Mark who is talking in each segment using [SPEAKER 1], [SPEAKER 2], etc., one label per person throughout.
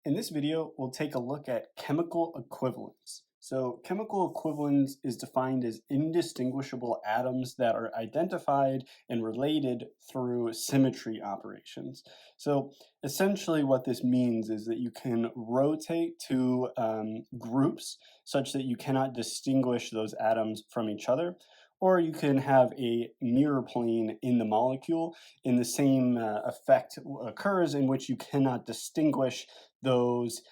[SPEAKER 1] In this video, we'll take a look at chemical equivalence. So chemical equivalence is defined as indistinguishable atoms that are identified and related through symmetry operations. So essentially what this means is that you can rotate two groups such that you cannot distinguish those atoms from each other, or you can have a mirror plane in the molecule in the same effect occurs in which you cannot distinguish those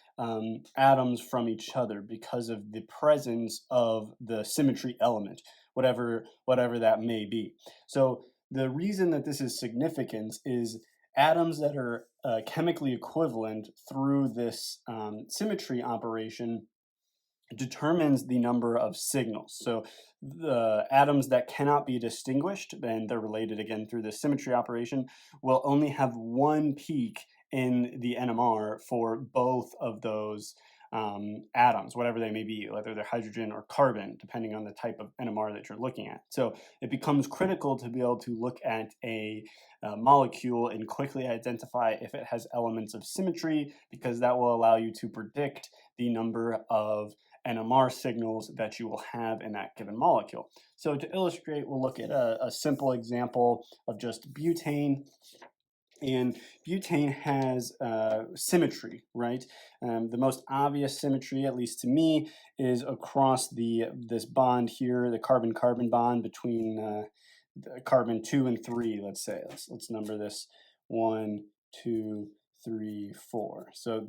[SPEAKER 1] atoms from each other because of the presence of the symmetry element, whatever that may be. So the reason that this is significant is atoms that are chemically equivalent through this symmetry operation determines the number of signals. So the atoms that cannot be distinguished, and they're related again through the symmetry operation, will only have one peak in the NMR for both of those atoms, whatever they may be, whether they're hydrogen or carbon, depending on the type of NMR that you're looking at. So it becomes critical to be able to look at a molecule and quickly identify if it has elements of symmetry, because that will allow you to predict the number of NMR signals that you will have in that given molecule. So to illustrate, we'll look at a simple example of just butane. And butane has symmetry, right? The most obvious symmetry, at least to me, is across this bond here, the carbon-carbon bond between the carbon 2 and 3, let's say. Let's number this 1, 2, 3, 4. So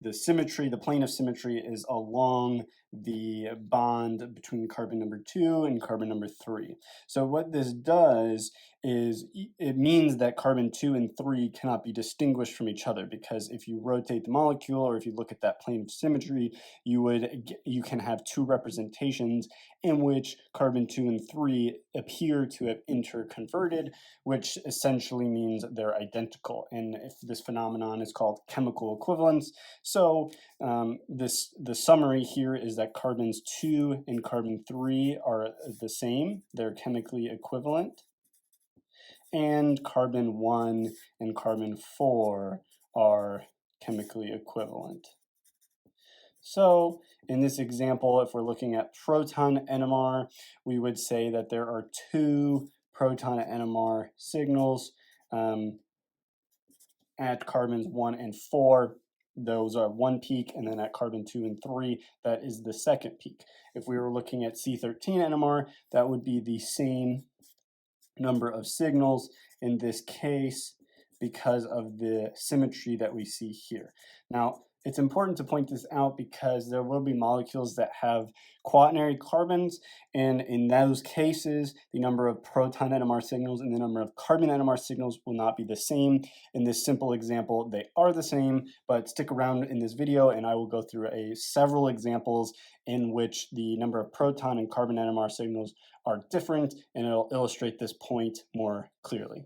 [SPEAKER 1] the symmetry, the plane of symmetry is along the bond between carbon number 2 and carbon number 3. So what this does is it means that carbon 2 and 3 cannot be distinguished from each other, because if you rotate the molecule, or if you look at that plane of symmetry, you can have two representations in which carbon 2 and 3 appear to have interconverted, which essentially means they're identical. And if this phenomenon is called chemical equivalence. So the summary here is that carbons 2 and carbon 3 are the same. They're chemically equivalent. And carbon 1 and carbon 4 are chemically equivalent. So in this example, if we're looking at proton NMR, we would say that there are two proton NMR signals at carbons 1 and 4. Those are one peak, and then at carbon 2 and 3, that is the second peak. If we were looking at C13 NMR, that would be the same number of signals in this case because of the symmetry that we see here. Now, it's important to point this out because there will be molecules that have quaternary carbons, and in those cases, the number of proton NMR signals and the number of carbon NMR signals will not be the same. In this simple example, they are the same, but stick around in this video and I will go through several examples in which the number of proton and carbon NMR signals are different, and it'll illustrate this point more clearly.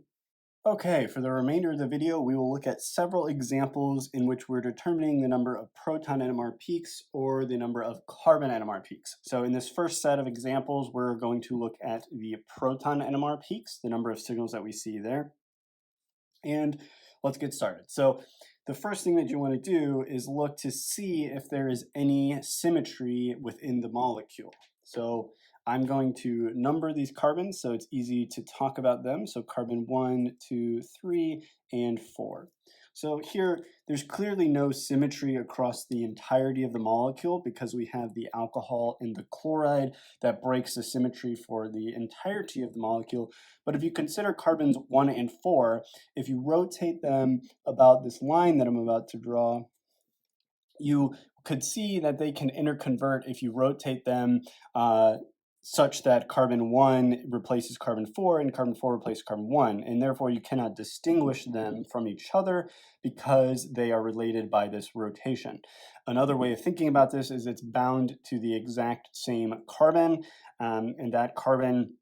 [SPEAKER 1] Okay, for the remainder of the video, we will look at several examples in which we're determining the number of proton NMR peaks or the number of carbon NMR peaks. So in this first set of examples, we're going to look at the proton NMR peaks, the number of signals that we see there. And let's get started. So the first thing that you want to do is look to see if there is any symmetry within the molecule. So I'm going to number these carbons so it's easy to talk about them. So carbon 1, 2, 3, and 4. So here, there's clearly no symmetry across the entirety of the molecule because we have the alcohol and the chloride that breaks the symmetry for the entirety of the molecule. But if you consider carbons 1 and 4, if you rotate them about this line that I'm about to draw, you could see that they can interconvert if you rotate them such that carbon 1 replaces carbon 4 and carbon 4 replaces carbon 1, and therefore you cannot distinguish them from each other because they are related by this rotation. Another way of thinking about this is it's bound to the exact same carbon, and that carbon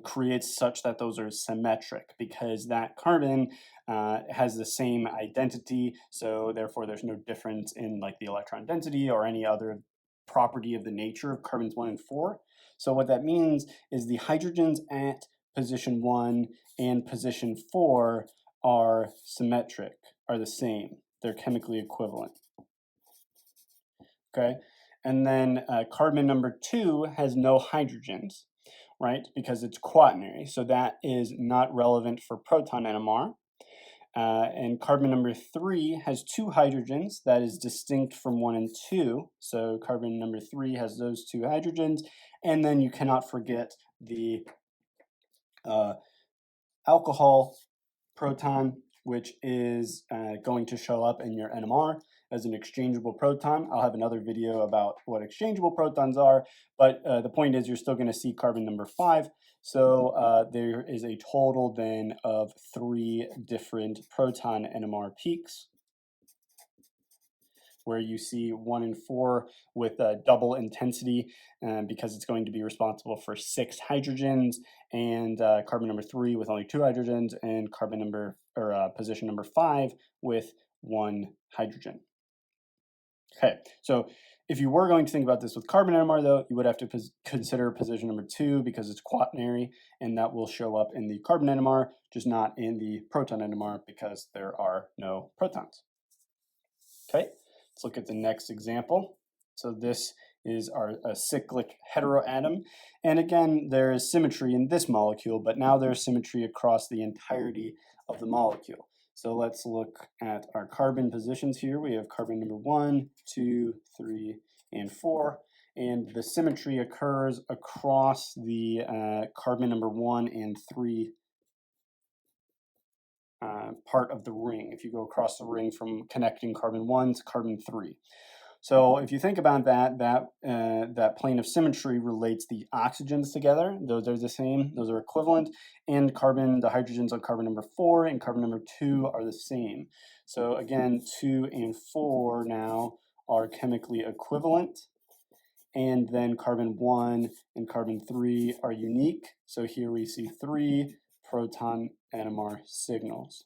[SPEAKER 1] creates such that those are symmetric because that carbon has the same identity, so therefore there's no difference in like the electron density or any other property of the nature of carbons 1 and 4. So what that means is the hydrogens at position 1 and position 4 are symmetric, are the same. they're chemically equivalent. Okay, and then carbon number 2 has no hydrogens, right? Because it's quaternary, so that is not relevant for proton NMR. And carbon number 3 has 2 hydrogens, that is distinct from 1 and 2. So carbon number 3 has those 2 hydrogens. And then you cannot forget the alcohol proton, which is going to show up in your NMR as an exchangeable proton. I'll have another video about what exchangeable protons are, but the point is you're still going to see carbon number 5. So there is a total then of 3 different proton NMR peaks, where you see 1 and 4 with double intensity because it's going to be responsible for 6 hydrogens, and carbon number 3 with only 2 hydrogens, and carbon number or position number 5 with 1 hydrogen. Okay, so if you were going to think about this with carbon NMR, though, you would have to consider position number 2 because it's quaternary, and that will show up in the carbon NMR, just not in the proton NMR because there are no protons. Okay, let's look at the next example. So this is our cyclic heteroatom, and again, there is symmetry in this molecule, but now there's symmetry across the entirety of the molecule. So let's look at our carbon positions here. We have carbon number 1, 2, 3, and 4. And the symmetry occurs across the carbon number 1 and 3 part of the ring. If you go across the ring from connecting carbon 1 to carbon 3. So if you think about that plane of symmetry relates the oxygens together. Those are the same, those are equivalent, and the hydrogens on carbon number 4 and carbon number 2 are the same. So again, 2 and 4 now are chemically equivalent, and then carbon 1 and carbon 3 are unique. So here we see 3 proton NMR signals.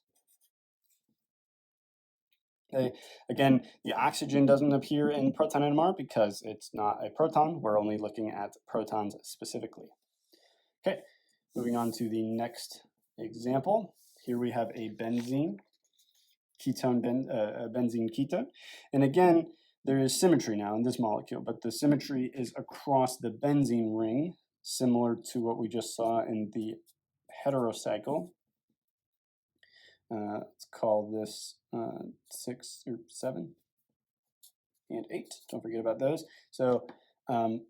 [SPEAKER 1] Okay. Again, the oxygen doesn't appear in proton NMR because it's not a proton. We're only looking at protons specifically. Okay, moving on to the next example. Here we have a benzene ketone. And again, there is symmetry now in this molecule, but the symmetry is across the benzene ring, similar to what we just saw in the heterocycle. Let's call this 6 or 7 and 8. Don't forget about those. So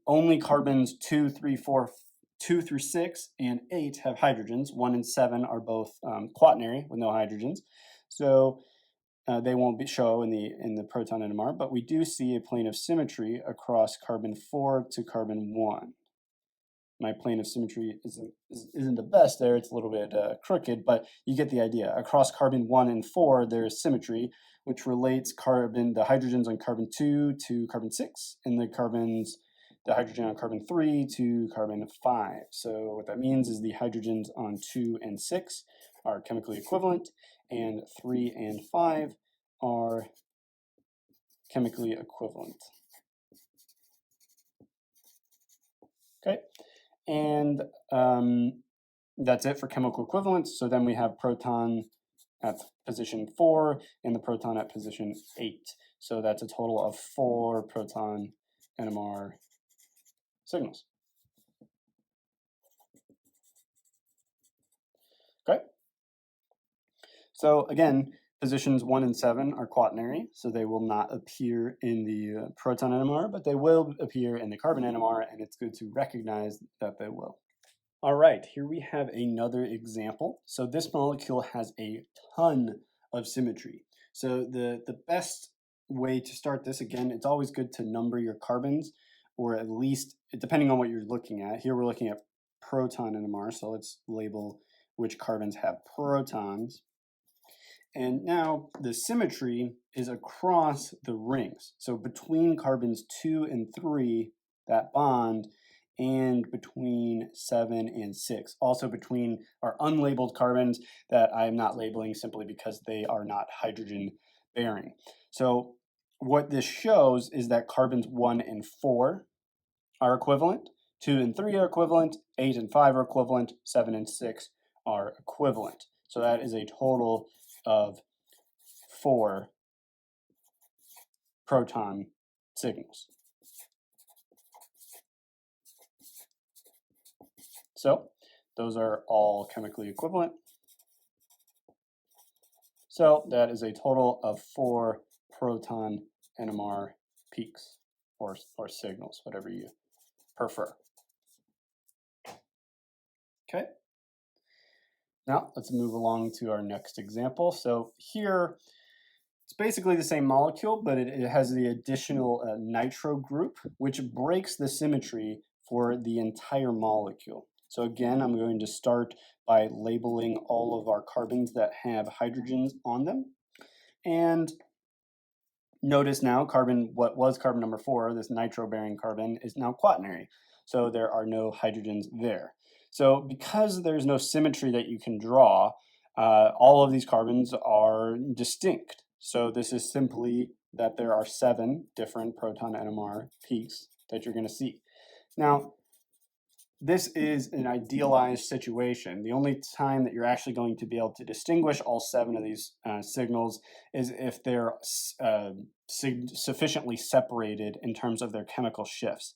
[SPEAKER 1] only carbons 2 through 6 and 8 have hydrogens. 1 and 7 are both quaternary with no hydrogens. So they won't show in the proton NMR, but we do see a plane of symmetry across carbon 4 to carbon 1. My plane of symmetry isn't the best there. It's a little bit crooked, but you get the idea. Across carbon 1 and 4, there is symmetry, which relates the hydrogens on carbon 2 to carbon 6, and the hydrogen on carbon 3 to carbon 5. So what that means is the hydrogens on 2 and 6 are chemically equivalent, and 3 and 5 are chemically equivalent. Okay. And that's it for chemical equivalence. So then we have proton at position 4 and the proton at position 8. So that's a total of 4 proton NMR signals. Okay. So again, positions 1 and 7 are quaternary, so they will not appear in the proton NMR, but they will appear in the carbon NMR, and it's good to recognize that they will. All right, here we have another example. So this molecule has a ton of symmetry. So the best way to start this, again, it's always good to number your carbons, or at least, depending on what you're looking at. Here we're looking at proton NMR, so let's label which carbons have protons. And now the symmetry is across the rings. So between carbons 2 and 3, that bond, and between 7 and 6. Also between our unlabeled carbons that I am not labeling simply because they are not hydrogen bearing. So what this shows is that carbons 1 and 4 are equivalent, 2 and 3 are equivalent, 8 and 5 are equivalent, 7 and 6 are equivalent. So that is a total of 4 proton signals. So those are all chemically equivalent. So that is a total of 4 proton NMR peaks or signals, whatever you prefer. Okay. Now let's move along to our next example. So here, it's basically the same molecule, but it has the additional nitro group, which breaks the symmetry for the entire molecule. So again, I'm going to start by labeling all of our carbons that have hydrogens on them. And notice now what was carbon number 4, this nitro-bearing carbon, is now quaternary. So there are no hydrogens there. So because there's no symmetry that you can draw, all of these carbons are distinct. So this is simply that there are 7 different proton NMR peaks that you're going to see. Now, this is an idealized situation. The only time that you're actually going to be able to distinguish all 7 of these signals is if they're sufficiently separated in terms of their chemical shifts.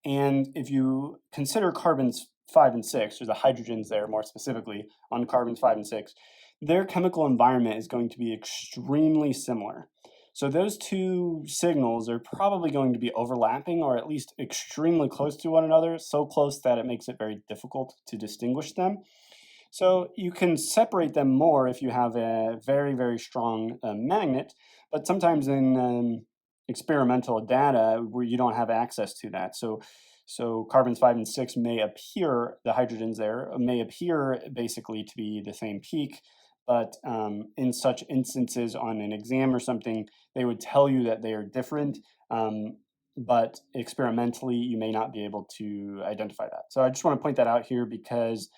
[SPEAKER 1] And if you consider carbons 5 and 6, or the hydrogens there more specifically on carbons 5 and 6, their chemical environment is going to be extremely similar. So those 2 signals are probably going to be overlapping or at least extremely close to one another, so close that it makes it very difficult to distinguish them. So you can separate them more if you have a very, very strong magnet, but sometimes in experimental data where you don't have access to that. So carbons 5 and 6 may appear, the hydrogens there may appear basically to be the same peak, but in such instances on an exam or something, they would tell you that they are different, but experimentally you may not be able to identify that. So I just want to point that out here because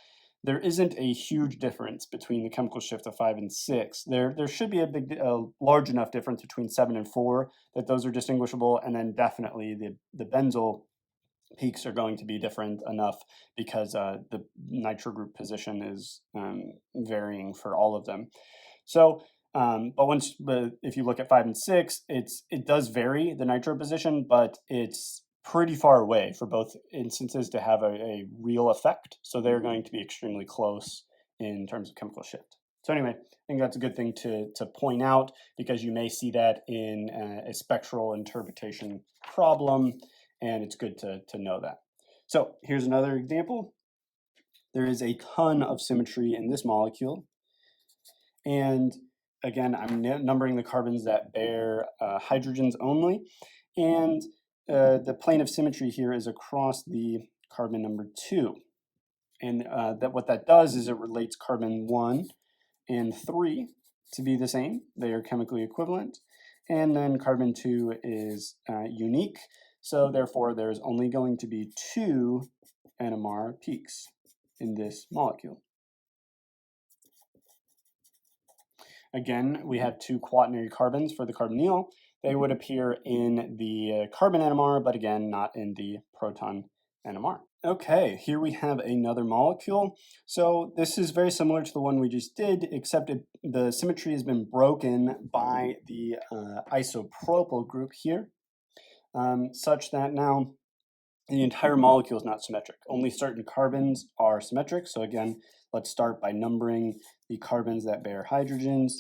[SPEAKER 1] there isn't a huge difference between the chemical shift of 5 and 6. There should be a large enough difference between 7 and 4 that those are distinguishable, and then definitely the benzyl peaks are going to be different enough because the nitro group position is varying for all of them. So, but if you look at 5 and 6, it does vary the nitro position, but it's pretty far away for both instances to have a real effect. So they're going to be extremely close in terms of chemical shift. So anyway, I think that's a good thing to point out because you may see that in a spectral interpretation problem, and it's good to know that. So here's another example. There is a ton of symmetry in this molecule. And again, I'm numbering the carbons that bear hydrogens only. And the plane of symmetry here is across the carbon number 2. And what that does is it relates carbon 1 and 3 to be the same. They are chemically equivalent. And then carbon 2 is unique. So therefore, there's only going to be 2 NMR peaks in this molecule. Again, we have 2 quaternary carbons for the carbonyl. They would appear in the carbon NMR, but again, not in the proton NMR. Okay, here we have another molecule. So this is very similar to the one we just did, except the symmetry has been broken by the isopropyl group here, such that now the entire molecule is not symmetric. Only certain carbons are symmetric. So again, let's start by numbering the carbons that bear hydrogens,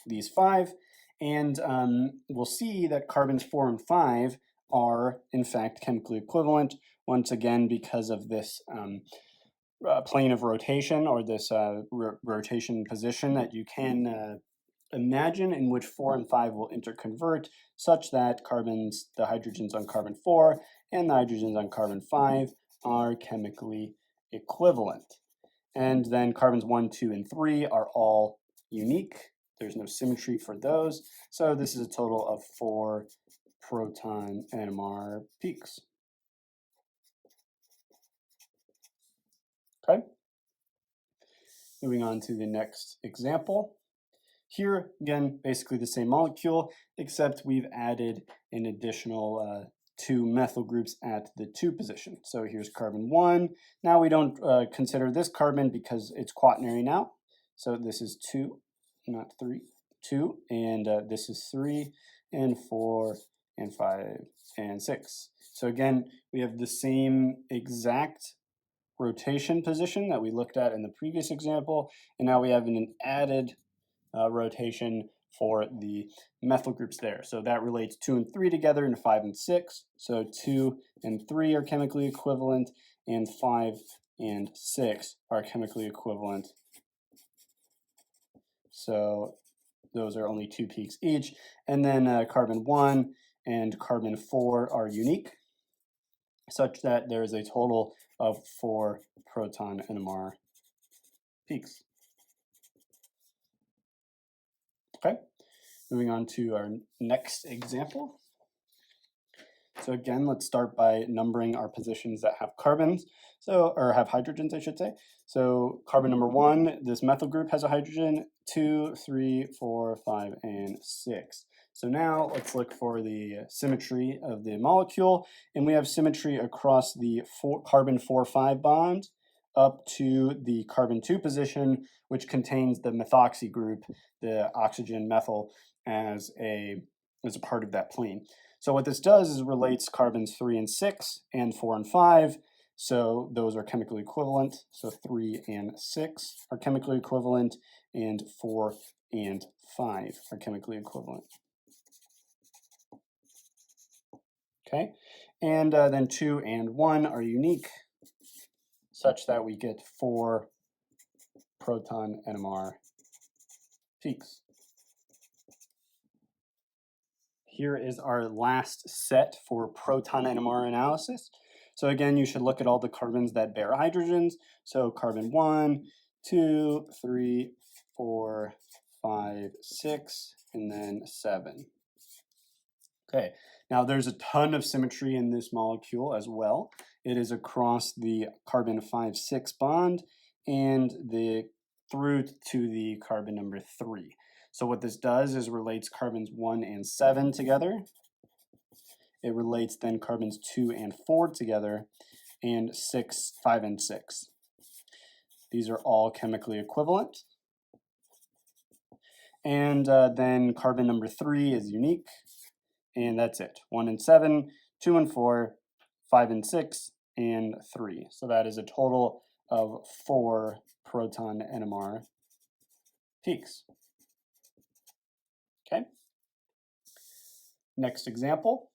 [SPEAKER 1] these 5, and we'll see that carbons 4 and 5 are in fact chemically equivalent, once again because of this plane of rotation or this rotation position that you can imagine in which 4 and 5 will interconvert such that the hydrogens on carbon 4 and the hydrogens on carbon 5 are chemically equivalent. And then carbons 1, 2, and 3 are all unique. There's no symmetry for those. So this is a total of 4 proton NMR peaks. Okay. Moving on to the next example. Here, again, basically the same molecule, except we've added an additional 2 methyl groups at the 2 position. So here's carbon 1. Now we don't consider this carbon because it's quaternary now. So this is 2, not 3. 2, and this is 3, and 4, and 5, and 6. So again, we have the same exact rotation position that we looked at in the previous example, and now we have an added rotation for the methyl groups there. So that relates 2 and 3 together into 5 and 6. So 2 and 3 are chemically equivalent, and 5 and 6 are chemically equivalent. So those are only 2 peaks each. And then carbon 1 and carbon 4 are unique, such that there is a total of 4 proton NMR peaks. Okay, moving on to our next example. So again, let's start by numbering our positions that have carbons, or have hydrogens, I should say. So carbon number 1, this methyl group has a hydrogen, 2, 3, 4, 5, and 6. So now let's look for the symmetry of the molecule, and we have symmetry across the carbon 4-5 bond up to the carbon 2 position, which contains the methoxy group, the oxygen methyl, as a part of that plane. So what this does is relates carbons 3 and 6 and 4 and 5. So those are chemically equivalent. So 3 and 6 are chemically equivalent, and 4 and 5 are chemically equivalent. Okay, and then 2 and 1 are unique, such that we get 4 proton NMR peaks. Here is our last set for proton NMR analysis. So again, you should look at all the carbons that bear hydrogens. So carbon 1, 2, 3, 4, 5, 6, and then 7. Okay, now there's a ton of symmetry in this molecule as well. It is across the carbon 5-6 bond and through to the carbon number 3. So what this does is relates carbons 1 and 7 together. It relates then carbons 2 and 4 together, and 6, 5, and 6. These are all chemically equivalent. And then carbon number 3 is unique, and that's it. 1 and 7, 2 and 4, 5 and 6, and 3. So that is a total of 4 proton NMR peaks. Okay. Next example.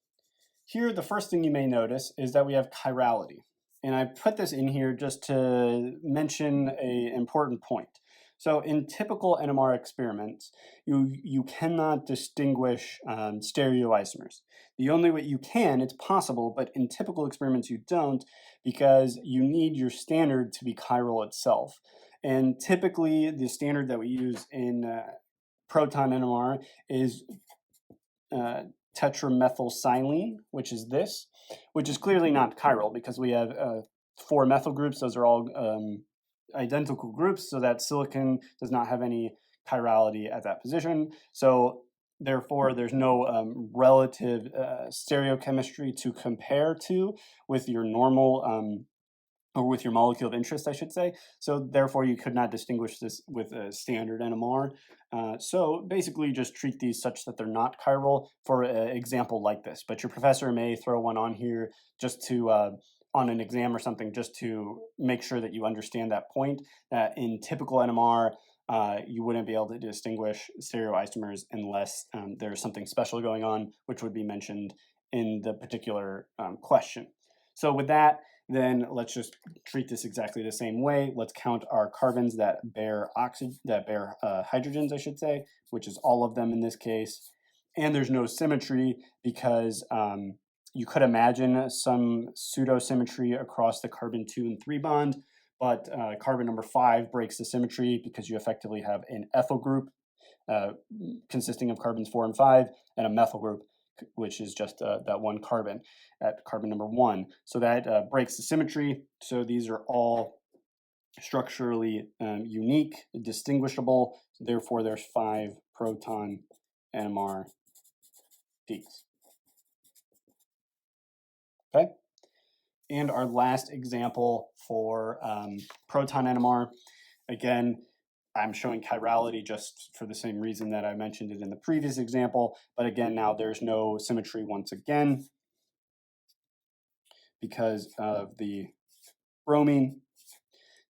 [SPEAKER 1] Here, the first thing you may notice is that we have chirality. And I put this in here just to mention an important point. So in typical NMR experiments, you cannot distinguish stereoisomers. The only way you can, it's possible, but in typical experiments you don't, because you need your standard to be chiral itself. And typically the standard that we use in proton NMR is tetramethylsilane, which is this, which is clearly not chiral because we have 4 methyl groups. Those are all identical groups, so that silicon does not have any chirality at that position. So therefore, there's no relative stereochemistry to compare to with your normal or with your molecule of interest, I should say. So therefore, you could not distinguish this with a standard NMR. So basically, just treat these such that they're not chiral for an example like this. But your professor may throw one on here just to, on an exam or something, just to make sure that you understand that point, that in typical NMR, you wouldn't be able to distinguish stereoisomers unless there's something special going on, which would be mentioned in the particular question. So with that, then let's just treat this exactly the same way. Let's count our carbons that bear hydrogens, I should say, which is all of them in this case. And there's no symmetry because you could imagine some pseudo-symmetry across the carbon 2 and 3 bond, but carbon number 5 breaks the symmetry because you effectively have an ethyl group consisting of carbons 4 and 5 and a methyl group, which is just that one carbon at carbon number 1. So that breaks the symmetry. So these are all structurally unique, distinguishable. Therefore, there's 5 proton NMR peaks. Okay. And our last example for proton NMR, again, I'm showing chirality just for the same reason that I mentioned it in the previous example. But again, now there's no symmetry once again because of the bromine.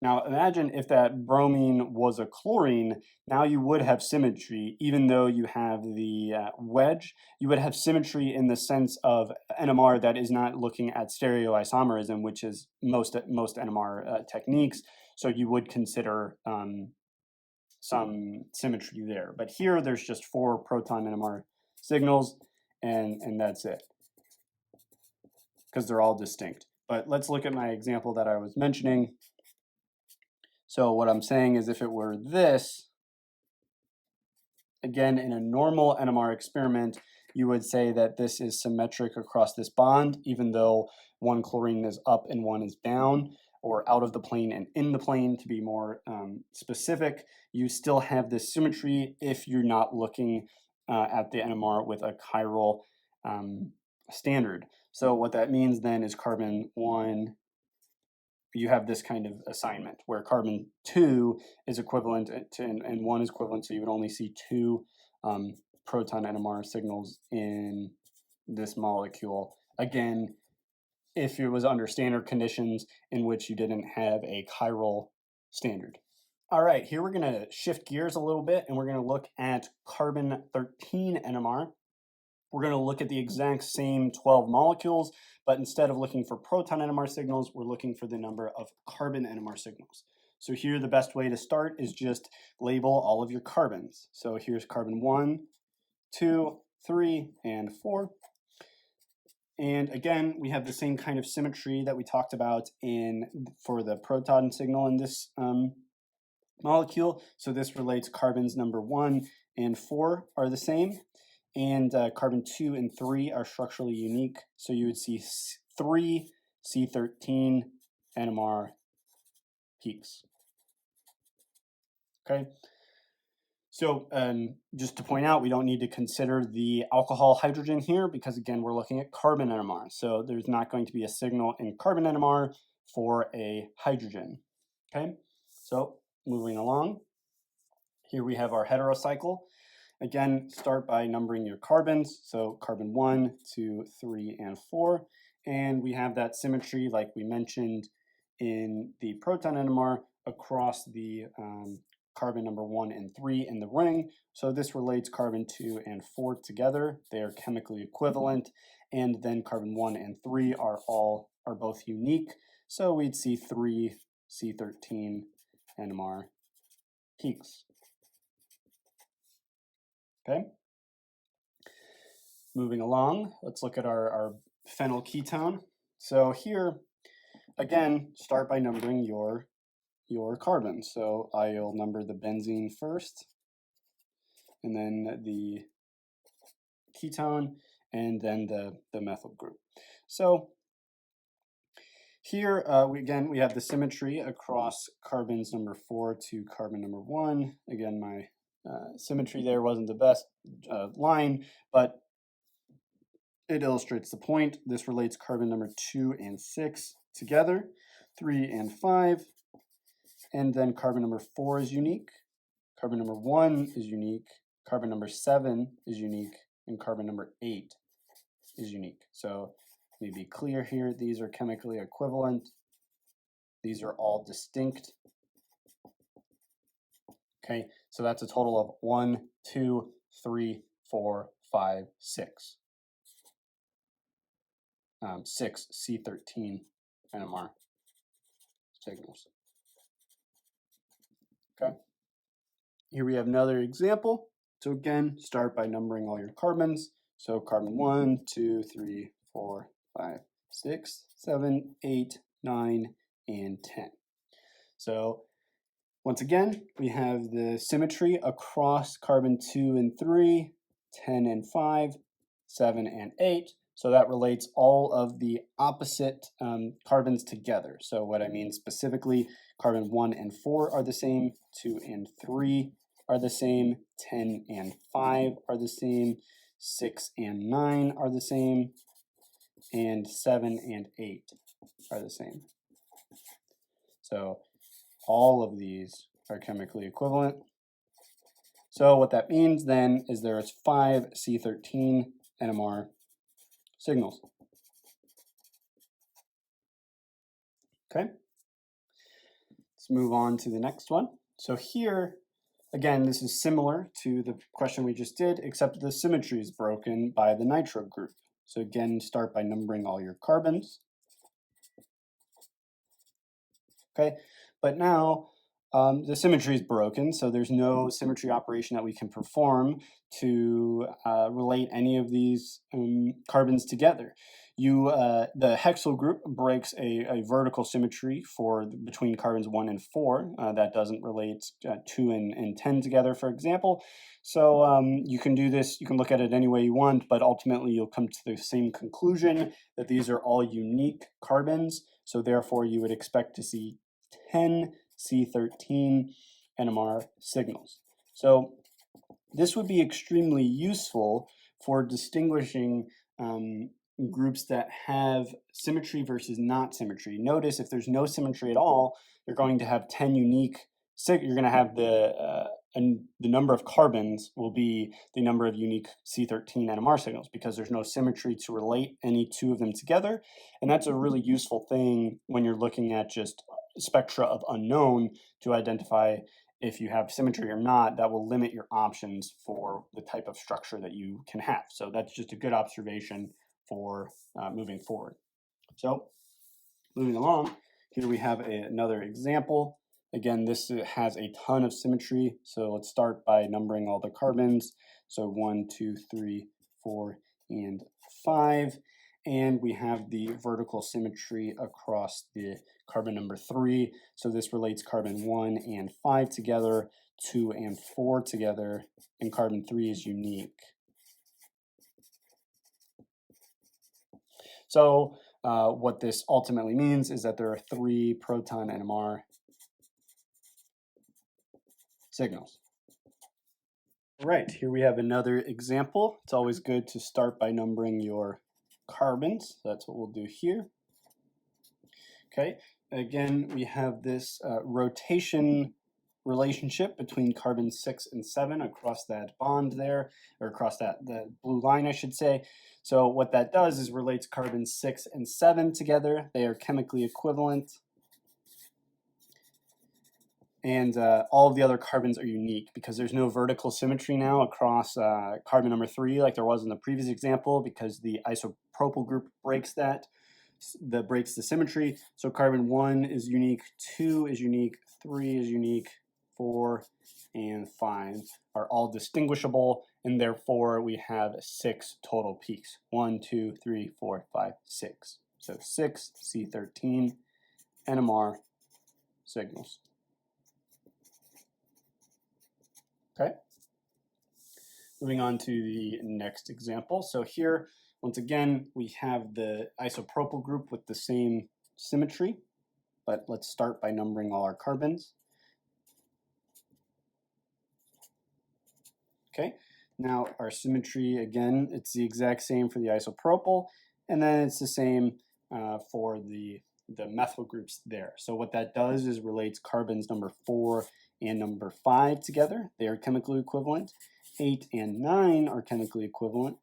[SPEAKER 1] Now imagine if that bromine was a chlorine, now you would have symmetry, even though you have the wedge. You would have symmetry in the sense of NMR that is not looking at stereoisomerism, which is most NMR techniques. So you would consider some symmetry there. But here there's just 4 proton NMR signals, and that's it, because they're all distinct. But let's look at my example that I was mentioning. So what I'm saying is if it were this, again, in a normal NMR experiment, you would say that this is symmetric across this bond, even though one chlorine is up and one is down, or out of the plane and in the plane, to be more specific. You still have this symmetry if you're not looking at the NMR with a chiral standard. So what that means then is carbon 1, you have this kind of assignment where carbon 2 is equivalent to, and 1 is equivalent, so you would only see 2 proton NMR signals in this molecule. Again, if it was under standard conditions in which you didn't have a chiral standard. All right, here we're going to shift gears a little bit, and we're going to look at carbon 13 NMR. We're going to look at the exact same 12 molecules, but instead of looking for proton NMR signals, we're looking for the number of carbon NMR signals. So here the best way to start is just label all of your carbons. So here's carbon 1, 2, 3, and 4. And again, we have the same kind of symmetry that we talked about for the proton signal in this molecule. So this relates carbons number 1 and 4 are the same. And carbon 2 and 3 are structurally unique. So you would see 3 C13 NMR peaks. Okay. So just to point out, we don't need to consider the alcohol hydrogen here because, again, we're looking at carbon NMR. So there's not going to be a signal in carbon NMR for a hydrogen. Okay. So moving along, here we have our heterocycle. Again, start by numbering your carbons. So carbon 1, 2, 3, and 4. And we have that symmetry like we mentioned in the proton NMR across the carbon number 1 and 3 in the ring. So this relates carbon 2 and 4 together. They are chemically equivalent. And then carbon 1 and 3 are both unique. So we'd see 3 C13 NMR peaks. Okay. Moving along, let's look at our phenylketone. So here, again, start by numbering your carbons. So I'll number the benzene first, and then the ketone, and then the methyl group. So here, we have the symmetry across carbons number 4 to carbon number 1. Again, my symmetry there wasn't the best line, but it illustrates the point. This relates carbon number 2 and 6 together, 3 and 5, and then carbon number 4 is unique, carbon number 1 is unique, carbon number 7 is unique, and carbon number 8 is unique. So let me be clear here, these are chemically equivalent. These are all distinct. Okay, so that's a total of 1, 2, 3, 4, 5, 6. 6 C13 NMR signals. Okay, here we have another example. So again, start by numbering all your carbons. So carbon 1, 2, 3, 4, 5, 6, 7, 8, 9, and 10. So once again, we have the symmetry across carbon 2 and 3, 10 and 5, 7 and 8. So that relates all of the opposite carbons together. So what I mean specifically, carbon 1 and 4 are the same, 2 and 3 are the same, 10 and 5 are the same, 6 and 9 are the same, and 7 and 8 are the same. So all of these are chemically equivalent. So what that means then is there is 5 C13 NMR signals. Okay, let's move on to the next one. So here, again, this is similar to the question we just did, except the symmetry is broken by the nitro group. So again, start by numbering all your carbons. Okay, but now the symmetry is broken, so there's no symmetry operation that we can perform to relate any of these carbons together. The hexyl group breaks a vertical symmetry for between carbons 1 and 4. That doesn't relate 2 and 10 together, for example. So you can do this, you can look at it any way you want, but ultimately you'll come to the same conclusion that these are all unique carbons. So therefore you would expect to see 10 C13 NMR signals. So this would be extremely useful for distinguishing groups that have symmetry versus not symmetry. Notice if there's no symmetry at all, you're going to have 10 unique, you're going to have the number of carbons will be the number of unique C13 NMR signals because there's no symmetry to relate any two of them together. And that's a really useful thing when you're looking at just spectra of unknown to identify if you have symmetry or not. That will limit your options for the type of structure that you can have. So that's just a good observation for moving forward. So moving along, here we have another example. Again, this has a ton of symmetry. So let's start by numbering all the carbons. So 1, 2, 3, 4, and 5. And we have the vertical symmetry across the carbon number 3. So this relates carbon 1 and 5 together, 2 and 4 together, and carbon 3 is unique. So what this ultimately means is that there are 3 proton NMR signals. All right, here we have another example. It's always good to start by numbering your carbons. That's what we'll do here. Okay, again, we have this rotation relationship between carbon 6 and 7 across that bond there, or across the blue line, I should say. So what that does is relates carbon 6 and 7 together. They are chemically equivalent. And all of the other carbons are unique because there's no vertical symmetry now across carbon number 3 like there was in the previous example because the isopropyl group breaks that breaks the symmetry. So carbon 1 is unique, 2 is unique, 3 is unique, 4 and 5 are all distinguishable, and therefore we have 6 total peaks. 1, 2, 3, 4, 5, 6. So 6 C13 NMR signals. Okay. Moving on to the next example. So here, once again, we have the isopropyl group with the same symmetry, but let's start by numbering all our carbons. Okay, now our symmetry, again, it's the exact same for the isopropyl, and then it's the same for the methyl groups there. So what that does is relates carbons number 4 and number 5 together. They are chemically equivalent. 8 and 9 are chemically equivalent.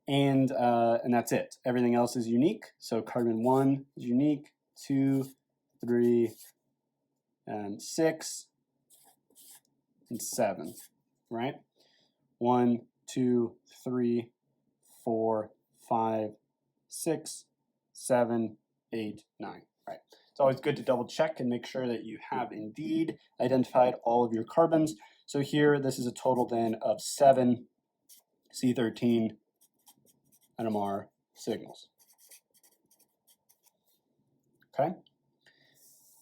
[SPEAKER 1] And that's it. Everything else is unique. So carbon 1 is unique, 2, 3, 6, and 7, right? 1, 2, 3, 4, 5, 6, 7, 8, 9, right? It's always good to double check and make sure that you have indeed identified all of your carbons. So here, this is a total then of 7 C13 NMR signals. Okay,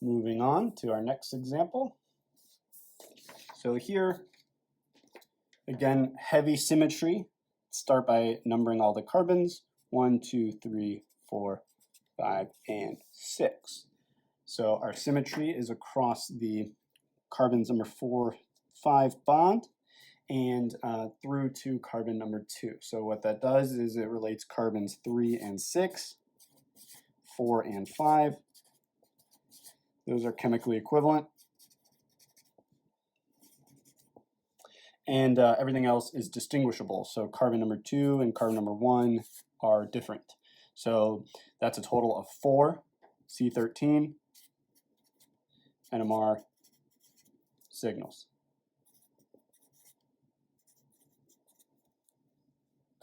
[SPEAKER 1] moving on to our next example. So here, again, heavy symmetry. Start by numbering all the carbons. 1, 2, 3, 4, 5, and 6. So our symmetry is across the carbons number 4, 5 bond and through to carbon number 2. So what that does is it relates carbons 3 and 6, 4 and 5, Those are chemically equivalent. And everything else is distinguishable. So carbon number 2 and carbon number 1 are different. So that's a total of 4 C13 NMR signals.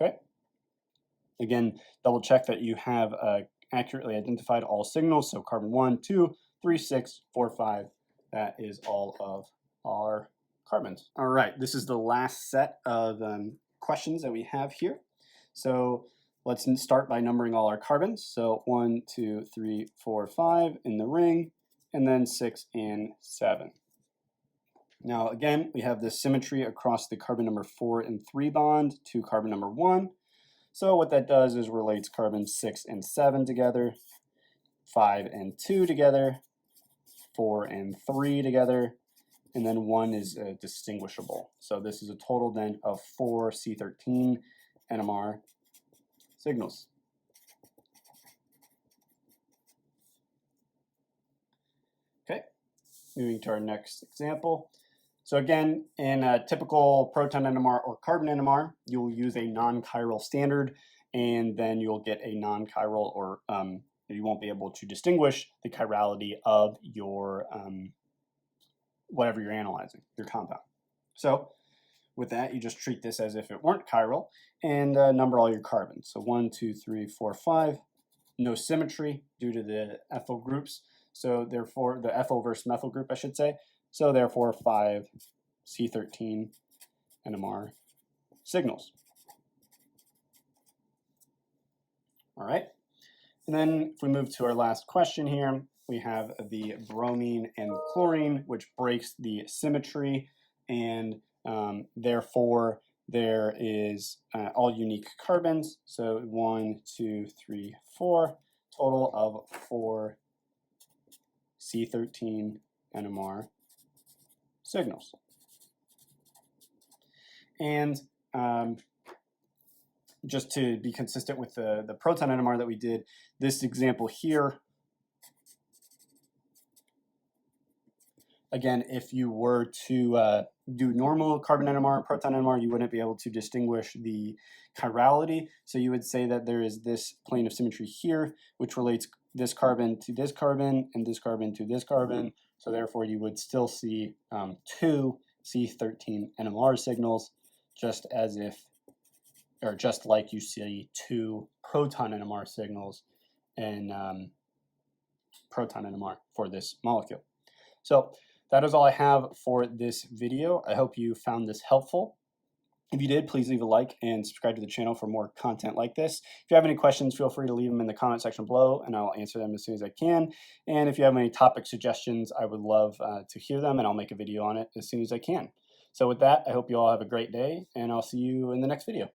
[SPEAKER 1] Okay. Again, double check that you have accurately identified all signals. So carbon 1, 2, 3, 6, 4, 5. That is all of our carbons. All right, this is the last set of questions that we have here. So let's start by numbering all our carbons. So 1, 2, 3, 4, 5 in the ring, and then 6 and 7. Now again, we have this symmetry across the carbon number 4 and 3 bond to carbon number 1. So what that does is relates carbon 6 and 7 together, 5 and 2 together, 4 and 3 together, and then 1 is distinguishable. So this is a total then of 4 C13 NMR signals. Okay, moving to our next example. So again, in a typical proton NMR or carbon NMR, you'll use a non-chiral standard, and then you'll get a non-chiral, or you won't be able to distinguish the chirality of your whatever you're analyzing, your compound. So with that, you just treat this as if it weren't chiral and number all your carbons. So 1, 2, 3, 4, 5. No symmetry due to the ethyl groups. So therefore, the ethyl versus methyl group, I should say. So therefore, 5 C13 NMR signals. All right. And then if we move to our last question here, we have the bromine and chlorine, which breaks the symmetry, and therefore there is all unique carbons. So 1, 2, 3, 4, total of 4 C13 NMR signals. And just to be consistent with the proton NMR that we did, this example here, again, if you were to do normal carbon NMR, proton NMR, you wouldn't be able to distinguish the chirality. So you would say that there is this plane of symmetry here, which relates this carbon to this carbon and this carbon to this carbon. So therefore, you would still see 2 C13 NMR signals, just as if, or just like you see 2 proton NMR signals in proton NMR for this molecule. So that is all I have for this video. I hope you found this helpful. If you did, please leave a like and subscribe to the channel for more content like this. If you have any questions, feel free to leave them in the comment section below, and I'll answer them as soon as I can. And if you have any topic suggestions, I would love to hear them, and I'll make a video on it as soon as I can. So with that, I hope you all have a great day, and I'll see you in the next video.